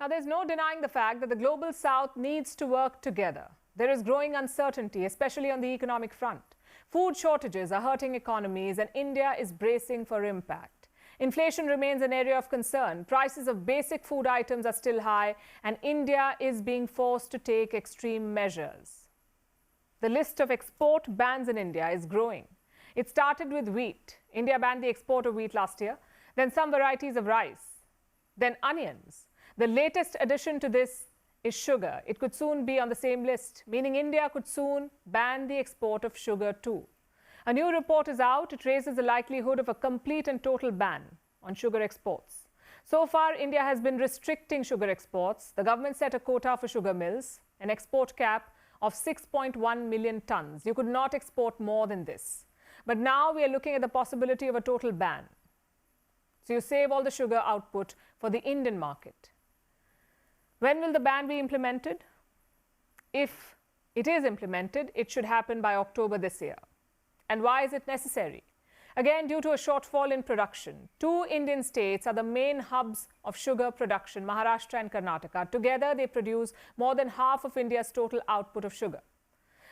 Now, there's no denying the fact that the global south needs to work together. There is growing uncertainty, especially on the economic front. Food shortages are hurting economies, and India is bracing for impact. Inflation remains an area of concern. Prices of basic food items are still high, and India is being forced to take extreme measures. The list of export bans in India is growing. It started with wheat. India banned the export of wheat last year, then some varieties of rice, then onions. The latest addition to this is sugar. It could soon be on the same list, meaning India could soon ban the export of sugar too. A new report is out. It raises the likelihood of a complete and total ban on sugar exports. So far, India has been restricting sugar exports. The government set a quota for sugar mills, an export cap of 6.1 million tons. You could not export more than this. But now we are looking at the possibility of a total ban. So you save all the sugar output for the Indian market. When will the ban be implemented? If it is implemented, it should happen by October this year. And why is it necessary? Again, due to a shortfall in production. Two Indian states are the main hubs of sugar production, Maharashtra and Karnataka. Together, they produce more than half of India's total output of sugar.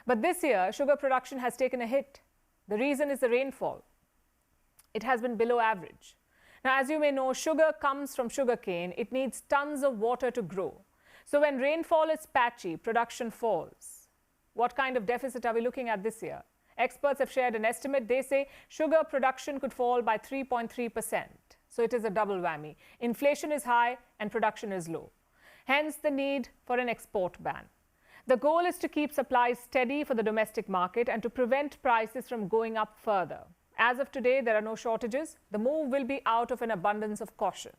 But this year, sugar production has taken a hit. The reason is the rainfall. It has been below average. Now, as you may know, sugar comes from sugarcane. It needs tons of water to grow. So when rainfall is patchy, production falls. What kind of deficit are we looking at this year? Experts have shared an estimate. They say sugar production could fall by 3.3%. So it is a double whammy. Inflation is high and production is low. Hence the need for an export ban. The goal is to keep supplies steady for the domestic market and to prevent prices from going up further. As of today, there are no shortages. The move will be out of an abundance of caution.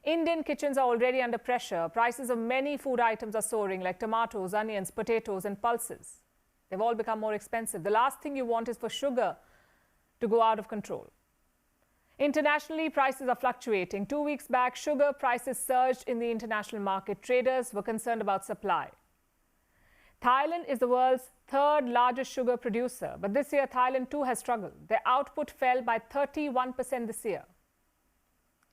Indian kitchens are already under pressure. Prices of many food items are soaring, like tomatoes, onions, potatoes, and pulses. They've all become more expensive. The last thing you want is for sugar to go out of control. Internationally, prices are fluctuating. 2 weeks back, sugar prices surged in the international market. Traders were concerned about supply. Thailand is the world's third largest sugar producer, but this year Thailand too has struggled. Their output fell by 31% this year.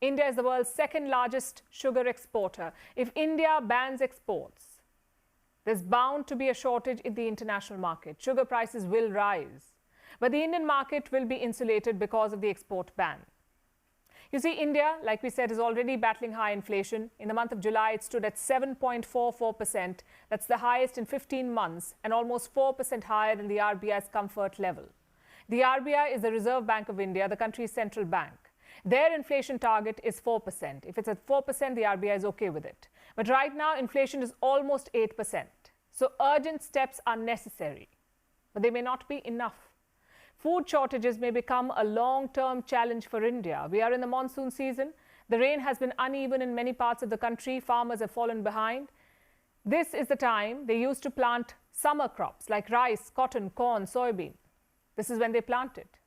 India is the world's second largest sugar exporter. If India bans exports, there's bound to be a shortage in the international market. Sugar prices will rise, but the Indian market will be insulated because of the export ban. You see, India, like we said, is already battling high inflation. In the month of July, it stood at 7.44%. That's the highest in 15 months and almost 4% higher than the RBI's comfort level. The RBI is the Reserve Bank of India, the country's central bank. Their inflation target is 4%. If it's at 4%, the RBI is okay with it. But right now, inflation is almost 8%. So urgent steps are necessary, but they may not be enough. Food shortages may become a long-term challenge for India. We are in the monsoon season. The rain has been uneven in many parts of the country. Farmers have fallen behind. This is the time they used to plant summer crops like rice, cotton, corn, soybean. This is when they plant it.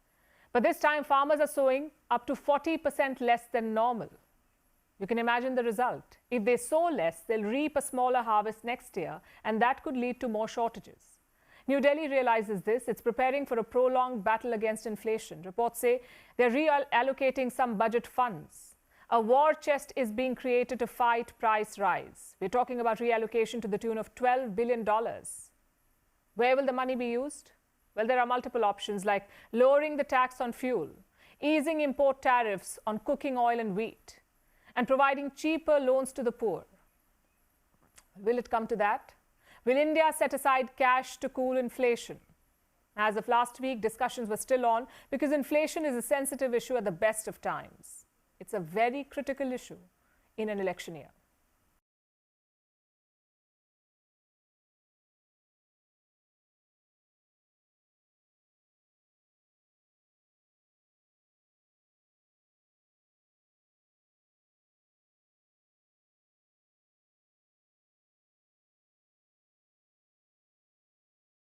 But this time, farmers are sowing up to 40% less than normal. You can imagine the result. If they sow less, they'll reap a smaller harvest next year, and that could lead to more shortages. New Delhi realizes this. It's preparing for a prolonged battle against inflation. Reports say they're reallocating some budget funds. A war chest is being created to fight price rise. We're talking about reallocation to the tune of $12 billion. Where will the money be used? Well, there are multiple options like lowering the tax on fuel, easing import tariffs on cooking oil and wheat, and providing cheaper loans to the poor. Will it come to that? Will India set aside cash to cool inflation? As of last week, discussions were still on because inflation is a sensitive issue at the best of times. It's a very critical issue in an election year.